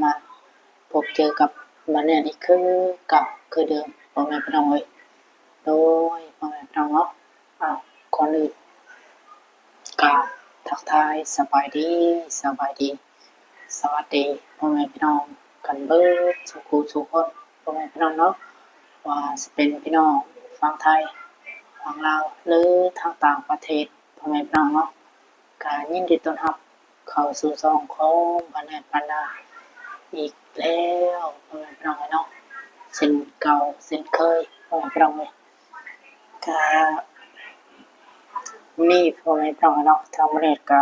มาพบเจอกับมันเนี่ยนี่คือเก่าคือเดิมพ่อแม่พี่น้องเลยโดยพ่อแม่พี่น้องเนาะก่อนอื่นกล่าวทักทายสบายดีสวัสดีพ่อแม่พี่น้องกันเบิดสุขคนพ่อแม่พี่น้องเนาะว่าจะเป็นพี่น้องฝั่งไทยฝั่งลาวหรือทางต่างประเทศพ่อแม่พี่น้องเนาะก็ยินดีต้อนรับเข้าสู่ช่องของบ้านแอดบ้านนาอีกแล้วพ่อแม่พี่น้องเนาะเช่นเก่าเช่นเคยพ่อแม่พี่น้องเลยก็นี่พ่อแม่พี่น้องเนาะทางบ้านแอดก็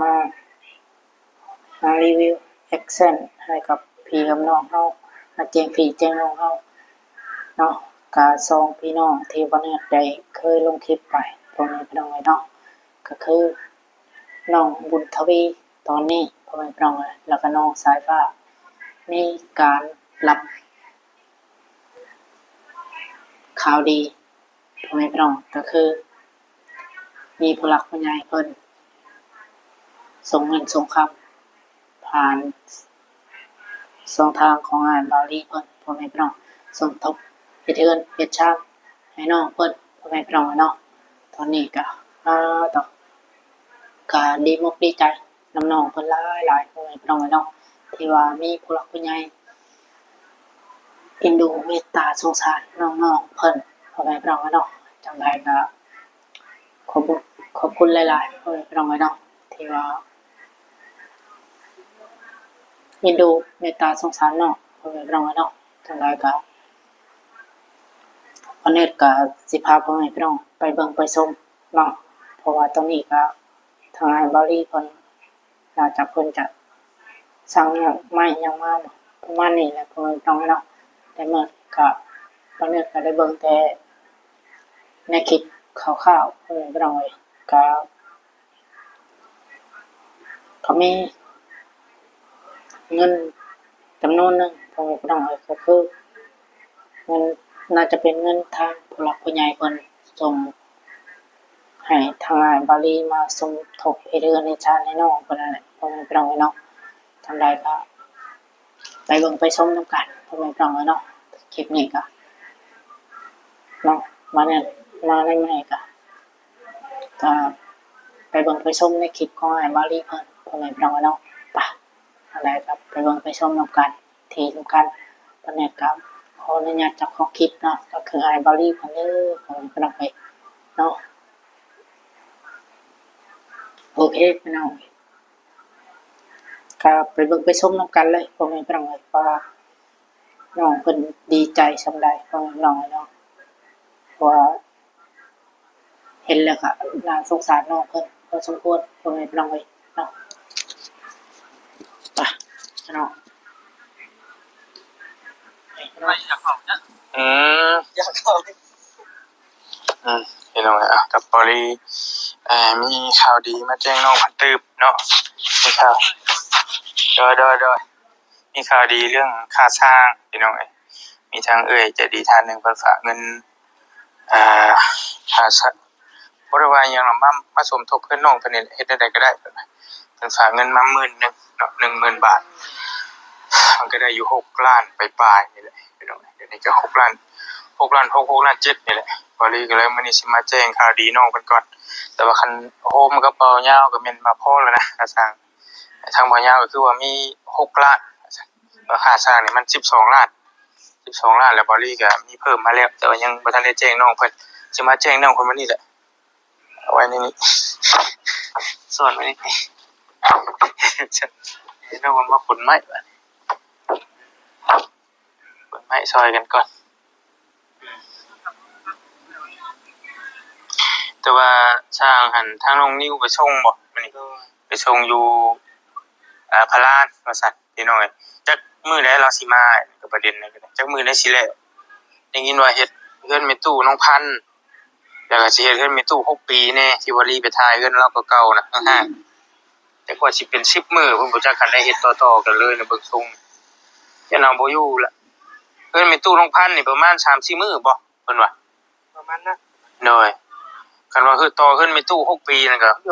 มารีวิวแอคเซนต์ให้กับพี่กับน้องเฮาแจ้งพี่แจ้งน้องเฮาเนาะก็สองพี่น้องที่บ้านแอดได้เคยลงคลิปไปพ่อแม่พี่น้องเลยเนาะก็คือน้องบุญทวีตอนนี้พ่อแม่พี่น้องเลยแล้วก็น้องสายฟ้ามีการรับข่าวดีพ่อแม่พี่น้องก็คือมีผู้หลักผู้ใหญ่เพิ่นส่งเงินส่งคำผ่านช่องทางของงานบาลีเพิ่นพ่อแม่พี่น้องสมทบเฮ็ดเฮือนเฮ็ดชาติให้น้องเพิ่นพ่อแม่พี่น้องเนาะตอนนี้ก็ต่อก็ดีมุกดีใจน้ำน้องเพิ่นหลายพ่อแม่พี่น้องเนาะที่ว่ามีผู้หลักผู้ใหญ่เอ็นดูเมตตาสงสารน้องๆเพิ่นพ่อแม่พี่น้องเนาะจังไดก็ขอบคุณหลายๆพ่อแม่พี่น้องเนาะที่ว่าเอ็นดูเมตตาสงสารน้องพ่อแม่พี่น้องเนาะจังไดก็วันนี้ก็สิพาพ่อแม่พี่น้องไปเบิ่งไปชมเนาะเพราะว่าตอนนี้ก็ทางบาลีเพิ่นน่าจะเพิ่นจะสั่งอย่างใหม่อย่างมาประมาณนี้แหละพ่อแม่พี่น้องเนาะแต่เมื่อก็วันนี้ก็ได้เบิ่งแต่ในคลิปคร่าวๆพ่อแม่พี่น้องก็มีเงินจำนวนหนึ่งพ่อแม่พี่น้องก็คือเงินน่าจะเป็นเงินทางผู้หลักผู้ใหญ่เพิ่นส่งให้ทางบาลีมาสมทบเฮ็ดเรือนเฮ็ดชาติให้น้องเพิ่นนั่นแหละพ่อแม่พี่น้องเนาะทางใดก็ไปเบิ่งไปชมนำกันพ่อแม่พี่น้องเนาะคลิปนี้ก็เนาะมาในมื้อนี้ก็ไปเบิ่งไปชมในคลิปของอ้ายบาลีเพิ่นพ่อแม่พี่น้องเนาะไปอะไรก็ไปเบิ่งไปชมนำกันที่สำคัญตอนนี้ก็ขออนุญาตเจ้าของคลิปเนาะก็คืออ้ายบาลีเพิ่นเด้อพ่อแม่พี่น้องเนาะโอเคพี่น้องก็ไปเบิ่งไปชมนำกันเลยพ่อแม่พี่น้องว่าน้องเพิ่นดีใจส่ำใดพ่อแม่พี่น้องเนาะว่าเห็นแล้วก็น่าสงสารน้องเพิ่นพอสมควรพ่อแม่พี่น้องเนาะไปพี่น้องอยากเข้านะอยากเข้าพี่น้องกับบริมีข่าวดีมาแจ้งน้องพันตืบเนาะมีข่าวโดยมีข่าวดีเรื่องค่าสร้างพี่น้องมีทางใจดีท่านหนึ่งเพิ่นฝากเงินค่าสร้างบ่ได้ว่าหยังหรอกมาสมทบเพิ่นน้องเพิ่นนี่เฮ็ดได้ก็ได้เพิ่นฝากเงินมา10,000เนาะ10,000 บาทมันก็ได้อยู่6ล้านปลายๆนี่แหละพี่น้องเดี๋ยวนี้ก็6ล้าน7นี่แหละบริก็เลยมื้อนี้สิมาแจ้งข่าวดีน้องเพิ่นก่อนแต่ว่าคันโฮมกับเบายาวก็แม่นมาพอแล้วนะค่าสร้างทางเบายาวก็คือว่ามี6ล้านว่าค่าสร้างนี่มัน12ล้านแล้วบริก็มีเพิ่มมาแล้วแต่ว่ายังบ่ทันได้แจ้งน้องเพิ่นสิมาแจ้งน้องเพิ่นมื้อนี้แหละเอาไว้ในนี้ซ่อนไว้นี่ให้น้องมันมาขนไม้บัดขนไม้ซอยกันก่อนแต่ว่าช่างหันทางน้องนิ้วไปส่งบ่มื้อนี้ไปส่งอยู่พารานว่าซั่นพี่น้องจักมื้อใดเราสิมาก็ประเด็นนั่นก็ได้จักมื้อใดสิแล้วได้ยินว่าเฮ็ดเฮือนแม่ตู้น้องพันธุ์แล้วก็สิเฮ็ดเฮือนแม่ตู้6ปีแน่ที่ว่ารีไปถ่ายเฮือนเราเก่าๆน่ะแต่กว่าสิเป็น10มื้อเพิ่นบ่จักกันได้เฮ็ดต่อๆกันเลยนะเบิ่งทรงจะเอาบ่อยู่ละเฮือนแม่ตู้น้องพันธุ์นี่ประมาณ 3-4 มื้อบ่เพิ่นว่าประมาณนั้นโดยคันว่าคือต่อขึ้นไปตู้6ปีนั่นก็โย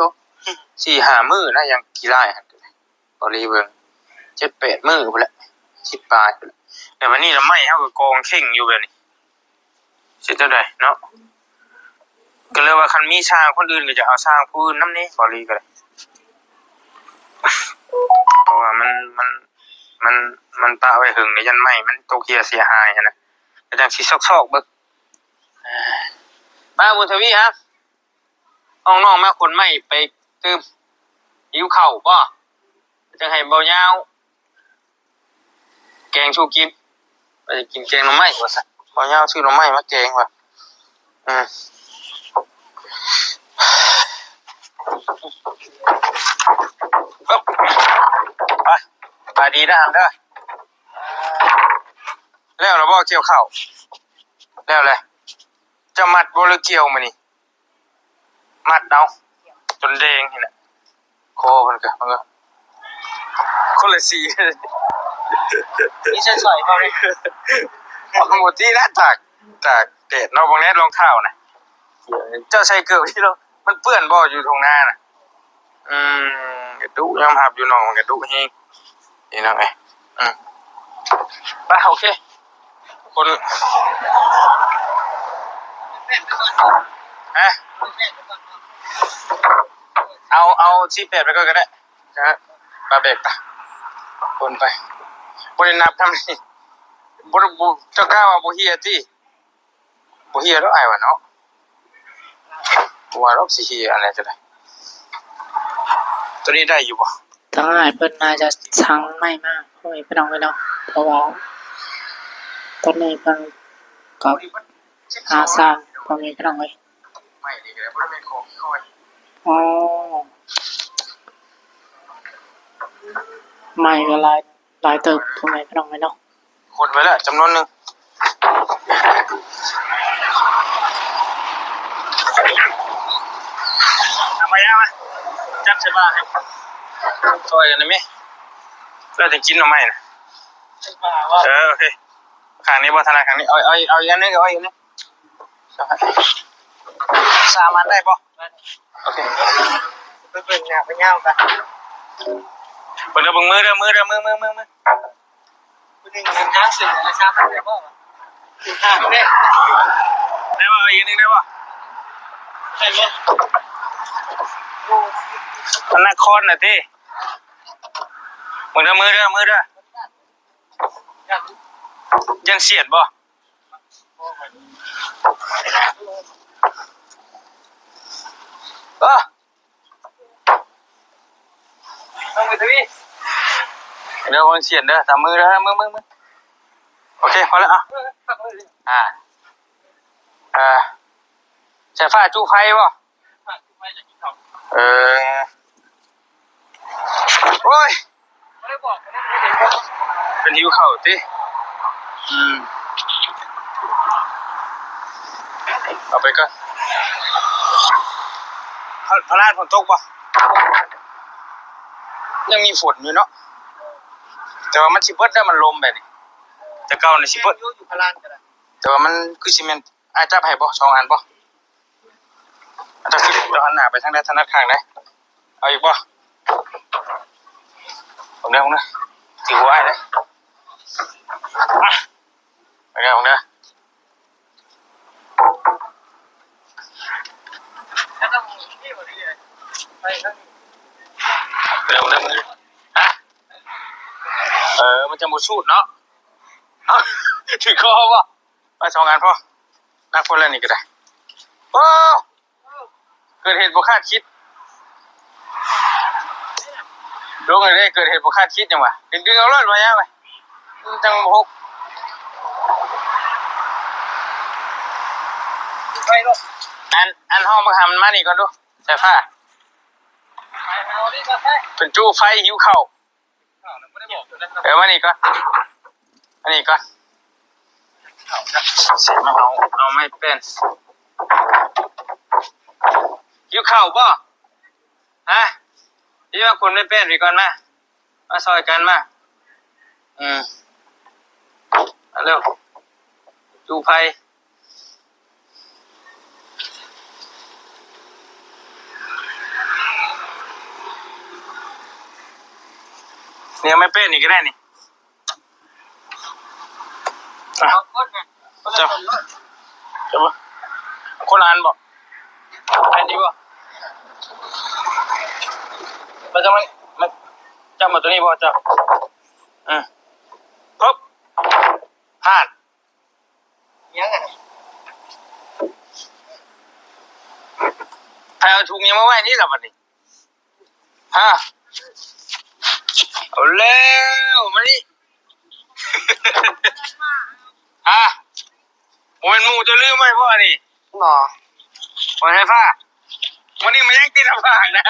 4-5 มื้อนะยังกี่ไร่หั่นบ่รีเบิ่ง 7-8 มื้อพุ่นแหละ 10 ปลายแต่วันนี้ละไม่เฮาก็กองเข่งอยู่แบบนี้สิเท่าใดเนาะก็เลยว่าคันมีช่างคนอื่นก็จะเอาช่างผู้อื่นนำนี้บ่ลีก็ได้เพราะว่ามันปะไว้หึงในยันไม้มันตกเหี่ยเสียหายนะก็จังสิซอกๆเบิกมาบุญทวีครับน้องๆมาคนใหม่ไปตื้มหิวข้าวบ่จังให้เบายาวแกงชูกินไปกินแกงหน่อไม้ว่าซั่นเบายาวซื้อหน่อไม้มาแกงว่ะปึ๊บไปดีนะเด้อแล้วเราบ่เกี่ยวข้าวแล้วแหละจะมัดบ่หรือเกี่ยวมื้อนี้มัดเอาจนแดงนี่น่ะคอมันก็คนละสีนี่จะสวยบ่เลยเอาหมดที่แล้วจากเดดเนาะบางแน่รองเท้าน่ะเจ้าใส่เกิบที่เรามันเปื้อนบ่อยู่ตรงหน้าน่ะกระดุยอมรับอยู่น้องกระดุแฮงนี่น้องไอ้ไปโอเคคนฮะเอา48ไปก็ได้นะปาเบกปะคนไปบ่ได้นับทำนี่บ่เจ้ากล้าว่าบ่เฮียติบ่เฮียดอกอ้ายว่าเนาะว่าดอกสิเฮียอะไรจะได้ตัวนี้ได้อยู่บ่ ทางอ้ายเพิ่นน่าจะสั่งไม่มากพ่อแม่พี่น้องเนาะเพราะว่าตอนนี้เพิ่นก็หาสร้างพ่อแม่พี่น้องเอ้ย ไม่ดีก็ได้บ่ได้เป็นของค่อย อ๋อไม่ก็หลายเติบพ่อแม่พี่น้องเอ้ยเนาะ คนไว้แล้วจำนวนนึงทำไมยะมาจับใช่ป่ะช่วยกันได้มั้ยแล้วจะกินหน่อไม้น่ะโอเคข้างนี้บ่ถนัดข้างนี้เอาอีกอันนึงเอาอีกอันนึงสามอันได้บ่โอเคเบิ่งหน้าไปยาวกันเบิ่งมือเด้อมือผู้นึงทางสื่อนะทราบได้บ่ทางได้บ่อีกนึงได้บ่ได้บ่มันนครน่ะติมือเด้อยังเสียดบ่ต้องไปทวีเดี๋ยววันเสียดเด้อตามมือเด้อมือโอเคพอแล้วใช้ฟ้าจูไฟบ่โอ้ยเป็นหิวข้าวติเอาไปก่อนพระราชฝนตกป่ะยังมีฝนอยู่เนาะแต่ว่ามันสิเบิดแล้วมันลมแบบนี้แต่เก่านี่สิเบิดอยู่พระราชก็ได้แต่ว่ามันคือสิแม่นอ้ายจับให้บ่2อันบ่ถ้าสิเดี๋ยวหันหน้าไปทางใดถนัดข้างใดเอาอีกบ่ผมเด้อสิหัวอ้ายเด้ไปเด้อผมเด้อเร็วฮะมันจะหมดสูตรเนาะถือคอป่ะไป2 งานพ่อนักคนละนี่ก็ได้โอ้เกิดเหตุบ่คาดคิดลงเลยเกิดเหตุบ่คาดคิดจังวะดึงเอารถมาย่าไปจังหกไปลูกอันห้องมาทำมันมานี่ก่อนดูใส่ผ้าเป็นจู้ไฟหิวเข่ามานี่ก่อนอันนี้ก่อนเสร็จมาเอาไม่เป็นหิวเข่าป่ะฮะที่ว่าคนไม่เป็นหรือก่อนมาซอยกันมาเร็วจู้ไฟเนี่ยไม่เป็นนี่ก็ได้นี่ จะจะบ่คนละอันบ่อันนี้บ่มันจะมันจำมาตัวนี้บ่จ้ะปึ๊บผ่านยังไงเอาถุงยังมาไว้นี่ล่ะบัดนี้ฮะเอาแล้วมานี่ วันหมูจะลืมไหมพ่อนี่บ่วันไฟฟ้าวันนี้มันยังติดอะไรนะ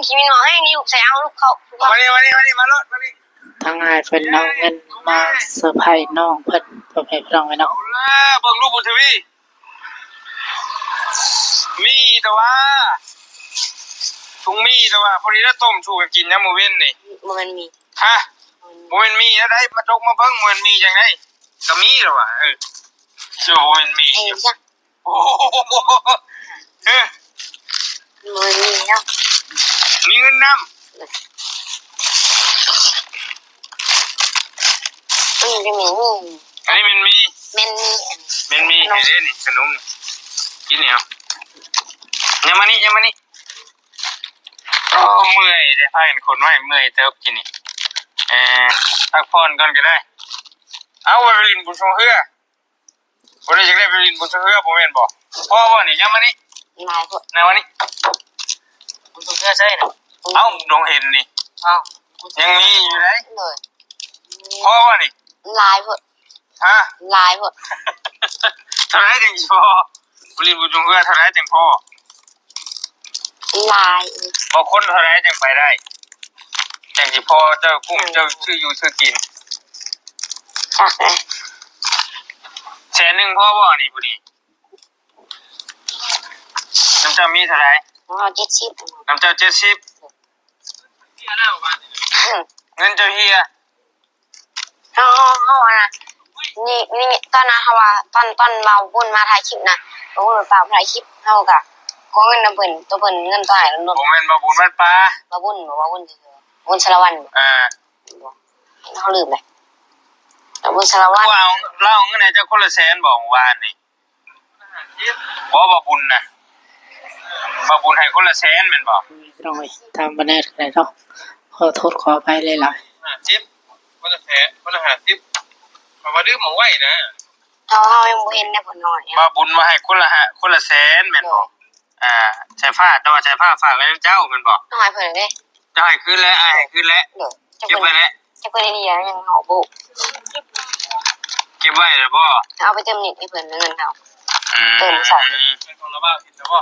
คิมิโนะให้นี่ลูกใส่เอาลูกเขาวันนี้มารถวันนี้ทางอ้ายเพิ่นเอาเงินมาเซอร์ไพรส์น้องเพิ่นพ่อแม่พี่น้องไว้เนาะเอาแล้วเบิ่งรูปบนทีวีมีแต่ว่าถุงมีแต่ว่าพอดีแล้วต้มชูกันกินนะมื้อเว้นนี่บ่แม่นมีฮะบ่แม่นมีแล้วได้มาจกมาเบิ่งบ่แม่นมีจังได๋ก็มีแล้วว่ะชื่อบ่แม่นมีจ้ะโอ้เฮ้บ่มีเนาะมีเงินนำจะมีอันนี้มันมีแม่นมีเห็นเด้นี่ขนมกินเนี่ยยังมานี่โอ้เมื่อยได้พากันคนไว้เมื่อยเติบกินนี่พักผ่อนก่อนก็ได้เอาไปลินบุญชงเฮือบ่ได้จักได้ไปลินบุญชงเฮือบ่แม่นบ่พ่อบ่นี่ยังมานี่นายพุ่นนายมานี่บุญชงเฮือใช่น่ะเอ้าดงเห็นนี่เอ้ายังมีอยู่ไหนเลยพ่อบ่นี่ลายพุ่นฮะลายพุ่นเท่าไหร่จังสิพ่อไปลินบุญชงเฮือเท่าไหร่จังพ่อลายบ่คนเท่าไหร่จังไปได้จังสิพ่อเจ้ากุ้งเจ้าชื่ออยู่ชื่อกินจักเลย100,000พ่อบ่นี่ผู้นี้น้ำเจ้ามีเท่าไหร่70น้ำเจ้า70เงินเจ้าเฮียเฮานะนี่ตอนนั้นเฮาว่าตอนเบาบุญมาถ่ายคลิปนะบ่บุญมาถ่ายคลิปเฮาก็ขอเงินนำเพิ่นตัวเพิ่นเงินตัวให้ลดบ่แม่นบ่บุญวัดป่าบ่บุญบุญชลวันเฮาลืมเลยบุญชลวันเอาเล่าเงินให้เจ้าคนละแสนบ่เมื่อวานนี่บ่บุญน่ะบ่บุญให้คนละแสนแม่นบ่น้อยตามบ่แน่ก็ได้เนาะขอโทษขออภัยหลายๆ10คนละแสนคนละ50บ่ว่าดื้อหมองไว้นะเฮายังบ่เห็นได้ผลน้อยบ่บุญว่าให้คนละแสนแม่นบ่ใช้ผ้าแต่ว่าใช้ผ้าฝากไว้นำเจ้าแม่นบ่ต้องให้เพิ่นเด้จะให้คืนแล้วให้คืนแล้วเก็บไว้แล้วจะเพิ่นนี่ยังเฮาบ่เก็บไว้แล้วบ่เอาไปเติมนิดให้เพิ่นเงินเฮาเติม2เป็นคนละบ้านผิดแล้วบ่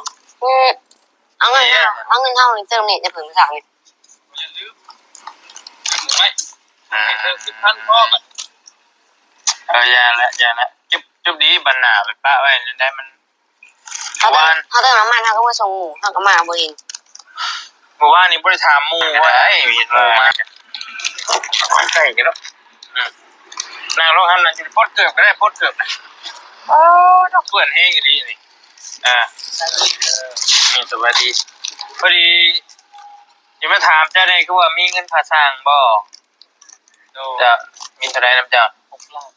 เอาเงินเฮาเติมนิดให้เพิ่น2นี่อย่าลืมไว้ให้เธอคิดทันพ่อบัดอย่าละจุบดีบันหน้าไปปะไว้ได้มันเขาเติมน้ำมันเขาก็มาส่งหมูเขาก็มาบ่เองเมื่อวานนี้บ่ได้ถามหมู่ว่าเห็นหมู่มาใกล้กันเนาะนางลงหั่นน่ะสิพดเกือบก็ได้พดเกือบนะโอ้ดอกเปื้อนแห้งอีหลีนี่มีสวัสดีพอดีสิมาถามเจ้าได้คือว่ามีเงินค่าสร้างบ่จะมีเท่าใดนำเจ้า6ล้าน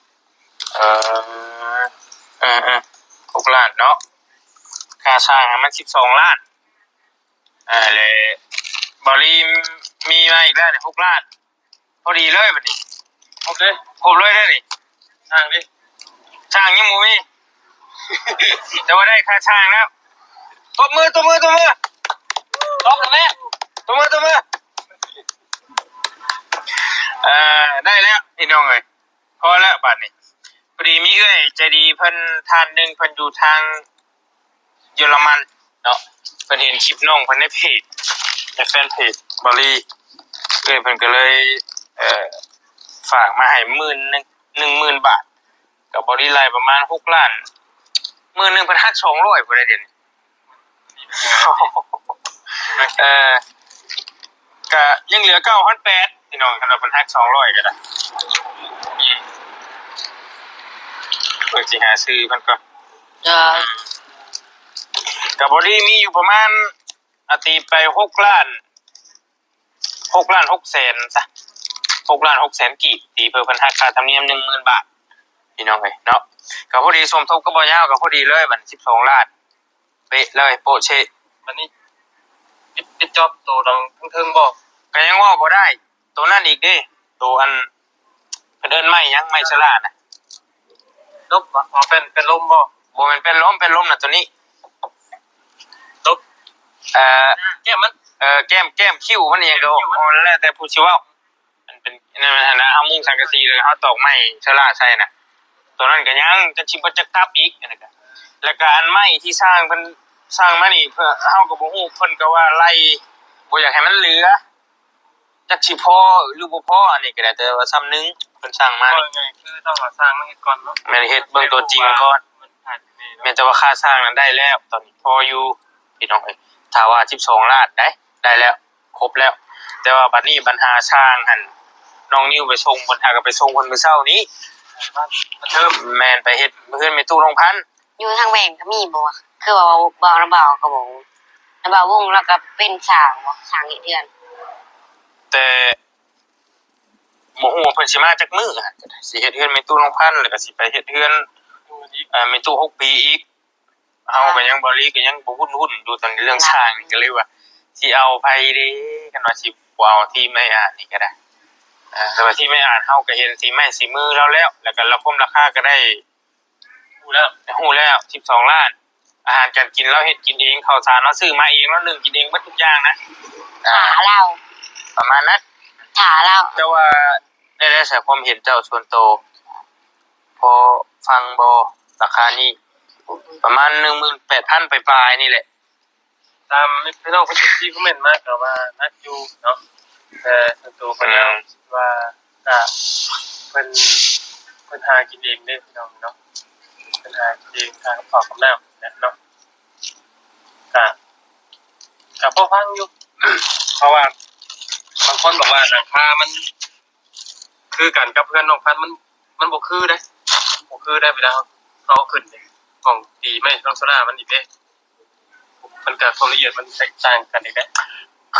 6ล้านเนาะค่าสร้างมัน12ล้านเลยบริมีมาอีกแล้วเนี่ย6ล้านพอดีเลยบัดนี้ครบเลยได้นี่ช่างดิช่างยังบ่มีแต่ว่าได้ค่าช่างแล้วตบมือตบกันแม่ตบมือได้แล้วพี่น้องเอ้ยพอแล้วบัดนี้พอดีมีเอ้ยใจดีเพิ่นท่านนึงเพิ่นอยู่ทางเยอรมันเนาะเพิ่นเห็นคลิปน้องเพิ่นในเพจในแฟนเพจบริเพิ่นก็เลยฝากมาให้10,000 บาทกับบริไลประมาณ6ล้านมื้อนึงเพิ่นหัก200บ่ได้เด่นก็ยังเหลือ 9,800 พี่น้องคันว่าเพิ่นหัก200ก็ได้เพิ่นสิหาซื้อเพิ่นก็กับบริมีอยู่ประมาณตีไป6ล้าน6แสนซะ6ล้าน6แสนกีบตีเพิ่นหักค่าธรรมเนียม 10,000 บาท พี่น้องเอ้ยเนาะก็พอดีสมทบก็บ่ยาวก็พอดีเลยบัด12ล้านเป๊ะเลยโปะเชะ อันนี้ปิดจ็อบตัวดังเทิงๆบ่ ก็ยังว่าบ่ได้ตัวนั้นอีกเด้ตัวอันเดินไม่ยังไม่ฉลาดน่ะ ลบอ๋อเป็นลมบ่ บ่แม่นเป็นล้มน่ะตัวนี้ ลบ แก้มมัน แก้มคิ้วมันนี่ก็โอ้แล้วแต่ผู้สิเว้ามันเป็นนั่นนะเอามุ้งสังกะสีเลยเฮาตอกไม้ฉลาดใส่น่ะตัวนั้นก็ยังจะสิบ่จักทับอีกนั่นก็แล้วก็อันไม้ที่สร้างเพิ่นสร้างมานี่เพื่อเฮาก็บ่ฮู้เพิ่นก็ว่าไล่บ่อยากให้มันเหลือจักสิพอหรือบ่พออันนี้ก็ได้แต่ว่าซ้ำนึงเพิ่นสร้างมา ก็ นี่ ไงคือต้องสร้างมันก่อนเนาะ แม่นเฮ็ดเบิ่งตัวจริงก่อน มันอาจจะมี แม่นแต่ว่าค่าสร้างนั้นได้แล้วตอนนี้พออยู่พี่น้องเอ้ยถ้าว่า12ล้านได้แล้วครบแล้ว แต่ว่าบัดนี้ปัญหาสร้างหั่นน้องนิวไปส่งเพิ่นหาก็ไปส่งเพิ่นมื้อเช้านี้ มันเทิม แม่นไปเฮ็ดเพิ่นไปตู้โรงพัน อยู่ทางแบ่งก็มีบ่วะคือว่าบ่ระเบาก็บ่ระเบาวงแล้วก็เป็นสางบ่สางอีกเดือน แต่บ่ฮู้ว่าเพิ่นสิมาจักมื้อหั่นสิเฮ็ดเฮือนไปตู้โรงพันแล้วก็สิไปเฮ็ดเฮือนไปตู้6ปีอีกเฮาก็ยังบ่รีก็ยังบ่หุ้นอยู่ตอนนี้เรื่องสร้างนี่ก็เลยว่าสิเอาไผเด้กันว่าสิบ่เอาที่ไม่อ่านนี่ก็ได้แต่ว่าที่ไม่อ่านเฮาก็เห็นสีไม้สีมือแล้วแล้วก็ราคมราคาก็ได้ฮู้แล้ว12ล้านอาหารการกินเราเฮ็ดกินเองข้าวสารเราซื้อมาเองเรานึ่งกินเองหมดทุกอย่างนะ ถาเรา ประมาณนั้น ถาเรา แต่ว่าได้ใส่ความเห็นเจ้าส่วนโตวพอฟังบ่ราคานี้ประมาณ 18,000 ปลายๆนี่แหละ ตามพี่น้องเพิ่นที่คอมเมนต์มาก็ว่านักอยู่เนาะแต่ส่วนตัวเพิ่นแล้วว่าเพิ่นหากินเองเด้พี่น้องเนาะเพิ่นหากินเองทางปากกับน้ำเนาะก็พอฟังอยู่ เพราะว่าบางคนบอกว่าหลังคามันคือกันกับเพื่อนน้องพันมันบ่คือได้บ่คือได้เวลาเอาขึ้นนี่ของตีไม่ต้องโซล่ามันอีกเด้มันก็ความละเอียดมันแตกต่างกันอีกเด้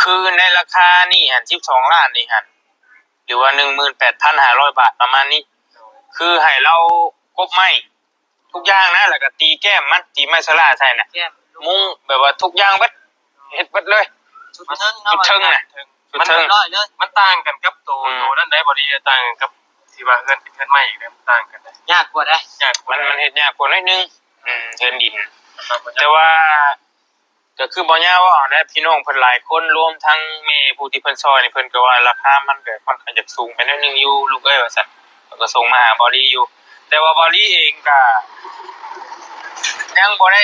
คือในราคานี่หั่น12ล้านนี่หั่นหรือว่า 18,500 บาทประมาณนี้ คือให้เรากบไม้ทุกอย่างนะแล้วก็ตีแก้มมันตีไม้สลาใส่น่ะมุ้งแบบว่าทุกอย่างเบิดเฮ็ดเบิดเลย ชุดเทิงน่ะ ชุดเทิงน่ะ มันน้อยเลยมันต่างกันกับตัวนั้นได้บ่ดีต่างกันกับที่ว่าเฮือนเป็นเฮือนใหม่อีกเด้มันต่างกันได้ ยากกว่าได้ ยาก มันเฮ็ดยากกว่านิดนึงเฮ็ดดิน แต่ แต่ว่าก็คือบ่ยากว่าได้พี่น้องเพิ่นหลายคนรวมทั้งแม่ผู้ที่เพิ่นซอยนี่เพิ่นก็ว่าราคามันก็ค่อนข้างจะสูงไปนิดนึงอยู่ลูกเอ้ยว่าซั่นเพิ่นก็ส่งมาหาบอดี้อยู่ แต่ว่าบอดี้เองก็ยังบ่ได้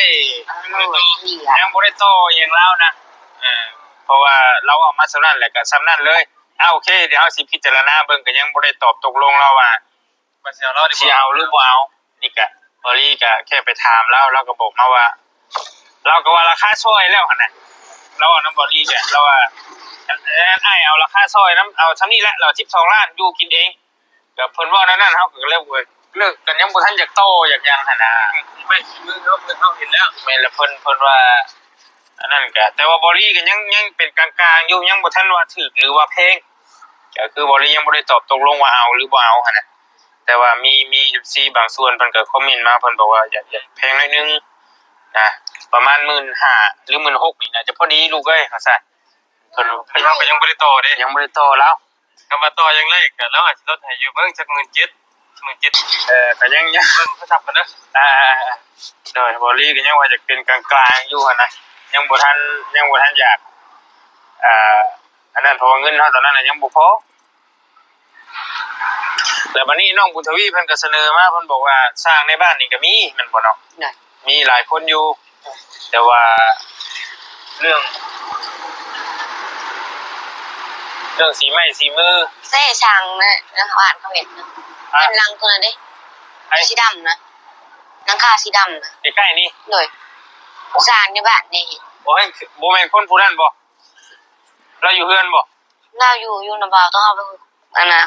นี่ล่ะ ยังบ่ได้โตอหยังแล้วนะเพราะว่าเราเอามาสำนั้นแหละก็สำนั้นเลยโอเคเดี๋ยวเฮาสิพิจารณาเบิ่งก็ยังบ่ได้ตอบตกลงเราว่า มาเสียเราดี สิเอาหรือบ่เอานี่ก็บอดี้ก็แค่ไปถามเราก็บอกมาว่าเราก็ว่าราคาซอยแล้วหั่นน่ะเราเอาน้ำบอดี้ก็เราว่าอ้ายเอาราคาซอยน้ำเอาซ้ำนี้แหละเรา12ล้านอยู่กินเองก็เพิ่นว่านั้นเฮาก็เลิกกันยังบ่ทันอยากโตอยากหยังหั่นน่ะ ไม่มือเขาเห็นแล้ว แม่นละเพิ่นว่าอันนั้นก็แต่ว่าบอดี้ก็ยังเป็นกลางๆอยู่ยังบ่ทันว่าถูกหรือว่าแพงก็คือบอดี้ยังบ่ได้ตอบตกลงว่าเอาหรือบ่เอาหั่นน่ะแต่ว่ามี FC บางส่วนเพิ่นก็คอมเมนต์มาเพิ่นบอกว่าอยากแพงหน่อยนึงนะประมาณ 15,000 หรือ 16,000 นี่น่าจะพอดีลูกเอ้ยว่าซั่นเพิ่น เราก็ยังบ่ได้ต่อเด้ ยังบ่ได้ต่อแล้ว ก็มาต่อยังแรกก็แล้วอาจสิลดให้อยู่เบิ่งจัก17,000ก็ยัง เบิ่งเขาทับกันเด้อ โดยบอดี้ก็ยังว่าจะเป็นกลางๆอยู่หั่นนะยังบ่ทันอยากอันนั้นเพราะว่าเงินเฮาตอนนั้นน่ะยังบ่พอแล้วบัดนี้น้องบุญทวีเพิ่นก็เสนอมาเพิ่นบอกว่าสร้างในบ้านนี่ก็มีแม่นบ่เนาะ ได้ มีหลายคนอยู่ แต่ว่าเรื่องสีไม้สีมือ เซ่ช่างนะอ่านเขาเห็นนะเป็นรังตัวนั้นเด้ ไอ้ สีดำนะหลังคาสีดำนะ ใกล้ๆนี่ โดยสร้างในบ้านนี่ บ่ให้บ่แม่นคนผู้นั้นบ่เราอยู่เฮือนบ่ เราอยู่นำบ่าวต้องเอาไปอันน่ะ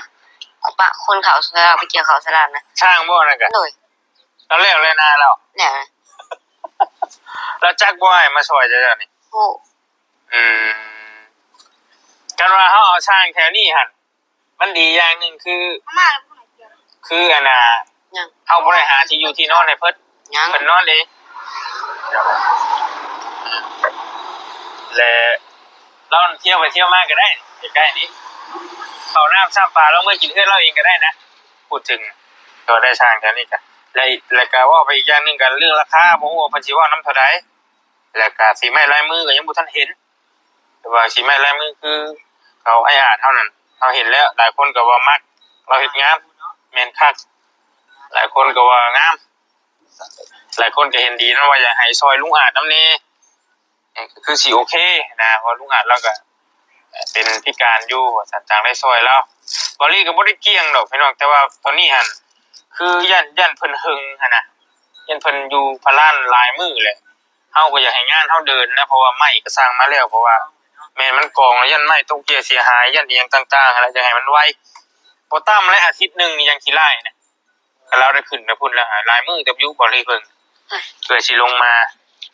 ปะคนเขาสลาไปเกี่ยวเขาสลานะ สร้างบ่นั่นก็ โดย ตอนแรกเลยนะแล้ว เนี่ยนะ แล้วจักบ่ให้มาช่วยจ้ะนี่ โอ้ กันว่าเขาเอาช่างแถวนี้หันมันดีอย่างหนึ่งคือ มา อันน่ะ ยัง เฮาบ่ได้หาที่อยู่ที่นอนให้เพิ่น ยัง เพิ่นนอนเองและเราเที่ยวไปเที่ยวมาก็ได้ใกล้ๆนี้เข้าน้ำซ้ำปลาเราเมื่อกินเฮือนเราเองก็ได้นะพูดถึงก็ได้สร้างแค่นี้ก็แล้วก็ว่าไปอีกอย่างนึงก็เรื่องราคาบ่ฮู้ว่าเพิ่นสิเว้านำเท่าใดแล้วก็สีไม้ลายมือก็ยังบ่ทันเห็นแต่ว่าสีไม้ลายมือคือเขาให้อ่านเท่านั้นเราเห็นแล้วหลายคนก็ว่ามักเราเฮ็ดงามแม่นคักหลายคนก็ว่างามหลายคนก็เห็นดีนะว่าอยากให้ซอยลุงอาจนำแน่คือสิโอเคนะเพราะลุงอาจเราก็เป็นพิการอยู่สัจจังได้ซอยแล้วบอลี่ก็บ่ได้เกี่ยงดอกพี่น้องแต่ว่าตอนนี้หั่นคือย่านเพิ่นหึงหั่นน่ะย่านเพิ่นอยู่พลานหลายมื้อแหละเฮาก็อยากให้งานเฮาเดินนะเพราะว่าไม้ก็สร้างมาแล้วเพราะว่าแม่นมันกองแล้วย่านไม้ตกเกียเสียหายย่านอีหยังต่างๆอะไรจะให้มันไวบ่ตามและอาทิตย์นึงนี่ยังขี้ร้ายนะก็เราได้ขึ้นนะพุ่นแล้วหลายมื้อแต่อยู่บ่ได้เพิ่นเพื่อสิลงมา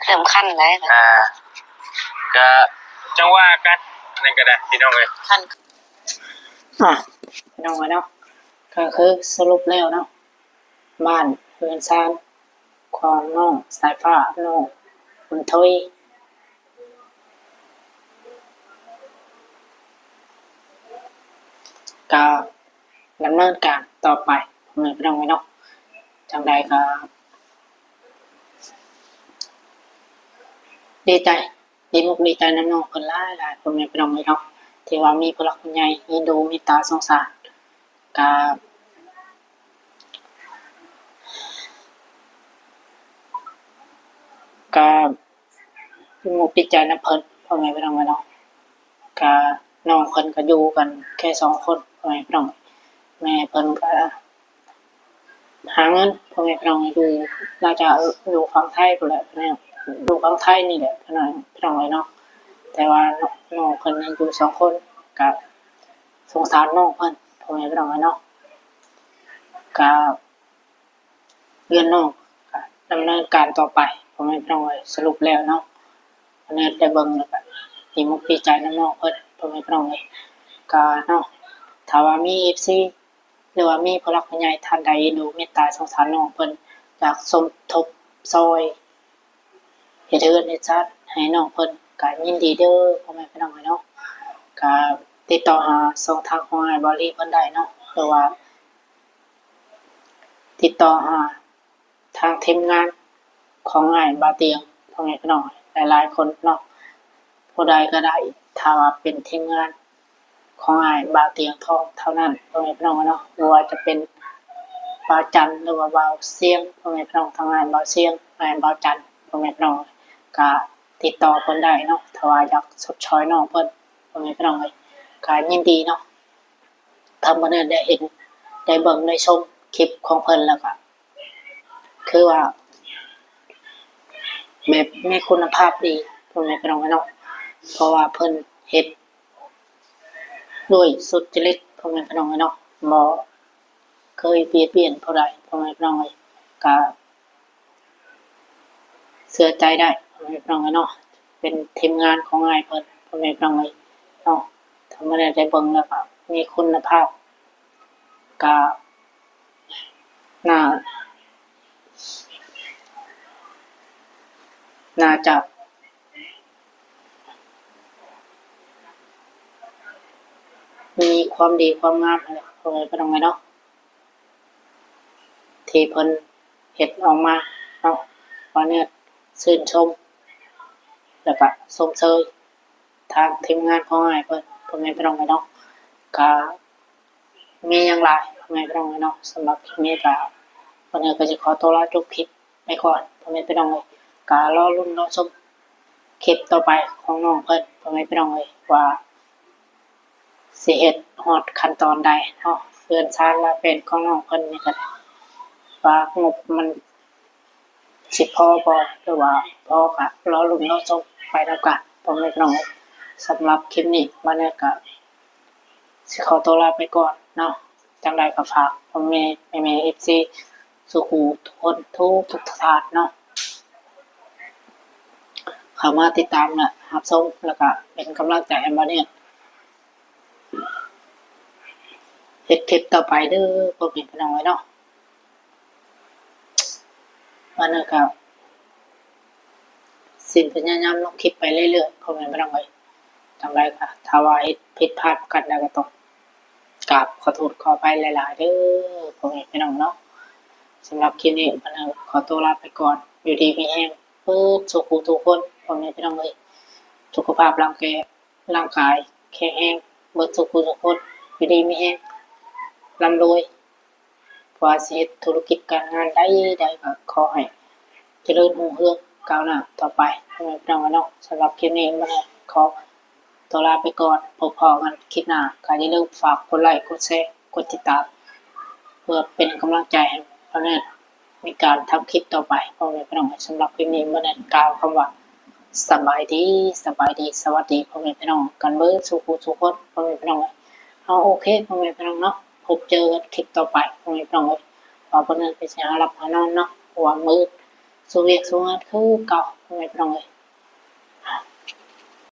เริ่มขั้นแล้ว ก็จังว่ากันนั่นก็ได้พี่น้องเอ้ย ขั้น พี่น้องเนาะก็คือสรุปแล้วเนาะบ้านเรือนซานของน้องสายฟ้าน้องบุญทวีก็ดำเนินการต่อไปพี่น้องเนาะจังใดก็ดีใจดีมุกดีใจน้ำน้องคนหลายคนพี่น้องเนาะที่ว่ามีผู้หลักผู้ใหญ่มีดูมีตาสงสารก็มุกดีใจนะเพิ่นพ่อแม่พี่น้องเนาะก็น้องเพิ่นก็อยู่กันแค่2 คนพ่อแม่พี่น้องแม่เพิ่นก็หาเงินพ่อแม่พี่น้องอยู่น่าจะอยู่ฝั่งไทยพุ่นแหละพี่น้องอยู่ฝั่งไทยนี่แหละพี่น้องเนาะแต่ว่าน้องเพิ่นอยู่2 คนก็สงสารน้องเพิ่นพ่อแม่พี่น้องเนาะก็เรียนน้องก็ดำเนินการต่อไปพ่อแม่พี่น้องสรุปแล้วเนาะอันนี้ได้เบิ่งแล้วก็ดีมุกดีใจน้ำน้องเพิ่นพ่อแม่พี่น้องก็เนาะถ้าว่ามี FC หรือว่ามีผู้หลักผู้ใหญ่ท่านใดดูเมตตาสงสารน้องเพิ่นอยากสมทบซอยเฮ็ดเฮือนเฮ็ดจัดให้น้องเพิ่นก็ยินดีเด้อพ่อแม่พี่น้องเนาะก็ติดต่อหาช่องทางของอ้ายบอลี่เพิ่นได้เนาะหรือว่าติดต่อหาทางทีมงานของอ้ายบาเตียงพ่อแม่พี่น้องหลายๆคนเนาะผู้ใดก็ได้ถ้าว่าเป็นทีมงานของอ้ายบาเตียงทองเท่านั้นพ่อแม่พี่น้องเนาะหรือว่าจะเป็นบ่าวจันทร์หรือว่าบ่าวเสียงพ่อแม่พี่น้องทางอ้ายบ่าวเสียงอ้ายบ่าวจันทร์พ่อแม่พี่น้องก็ติดต่อเพิ่นได้เนาะถ้าว่าอยากชดเชยน้องเพิ่นพ่อแม่พี่น้องก็ยินดีเนาะถ้าบ่ได้เห็นได้เบิ่งได้ชมคลิปของเพิ่นแล้วก็คือว่าแบบมีคุณภาพดีพ่อแม่พี่น้องเนาะเพราะว่าเพิ่นเฮ็ดด้วยสุจริตพ่อแม่พี่น้องเนาะบ่เคยเบียดเบียนผู้ใดพ่อแม่พี่น้องก็เชื่อใจได้พ่อแม่พี่น้องเนาะเป็นทีมงานของอ้ายเพิ่นพ่อแม่พี่น้องเนาะถ้าบ่ได้เบิ่งแล้วก็มีคุณภาพก็น่าจะมีความดีความงามอะไรพ่อแม่พี่น้องเนาะที่เพิ่นเฮ็ดออกมาเนาะว่าเนี่ยชื่นชมแล้วก็ชมเชยทางทีมงานของอ้ายเพิ่นพ่อแม่พี่น้องเนาะก็มีอย่างหลายพ่อแม่พี่น้องเนาะสำหรับคลิปนี้ก็วันนี้ก็จะขอตัวลาจบคลิปไปก่อนพ่อแม่พี่น้องก็รอลุ้นรอชมคลิปต่อไปของน้องเพิ่นพ่อแม่พี่น้องว่าสิเฮ็ดฮอดขั้นตอนใดเนาะเรือนชานละเป็นของน้องเพิ่นนี่ก็ว่างบมันสิพอบ่หรือว่าพอก็รอลุ้นรอชมไปแล้วกันพ่อแม่พี่น้องสำหรับคลิปนี้วันนี้ก็สิขอตัวลาไปก่อนเนาะจังใดก็ฝากพ่อแม่ FC สุขูทุกคนทุกท่านเนาะเข้ามาติดตามและรับชมแล้วก็เป็นกำลังใจให้บ่เนี่ยเฮ็ดคลิปต่อไปเด้อพ่อแม่พี่น้องเนาะ วันนั้นก็สิพยายามลงคลิปไปเรื่อยๆพ่อแม่พี่น้องเอ้ยจังไดก็ถ้าว่าเฮ็ดผิดพลาดประการใดก็ต้องกราบขอโทษขออภัยหลายๆเด้อพ่อแม่พี่น้องเนาะสำหรับคลิปนี้วันนี้ขอตัวลาไปก่อนอยู่ดีมีแรงเบิดสุขทุกคนพ่อแม่พี่น้องเอ้ยสุขภาพร่างกายแข็งแรงเบิดสุขทุกคนอยู่ดีมีแรงร่ำรวยว่าสิเฮ็ดธุรกิจการงานใดก็ขอให้เจริญรุ่งเรืองก้าวหน้าต่อไปพ่อแม่พี่น้องเนาะสำหรับคลิปนี้วันนี้ขอตัวลาไปก่อนพบกันคลิปหน้าก็อย่าลืมฝากกดไลค์กดแชร์กดติดตามเพื่อเป็นกำลังใจให้พ่อแม่มีการทำคลิปต่อไปพ่อแม่พี่น้องสำหรับคลิปนี้วันนี้กล่าวคำว่าสบายดีสวัสดีพ่อแม่พี่น้องกันเบิดสุขทุกคนพ่อแม่พี่น้องเอาโอเคพ่อแม่พี่น้องเนาะพบเจอกันคลิปต่อไปพ่อแม่พี่น้องขอเพิ่นไปหาหลับหานอนเนาะหัวมือสู้เวียกสู้งานคือเก่าพ่อแม่พี่น้อง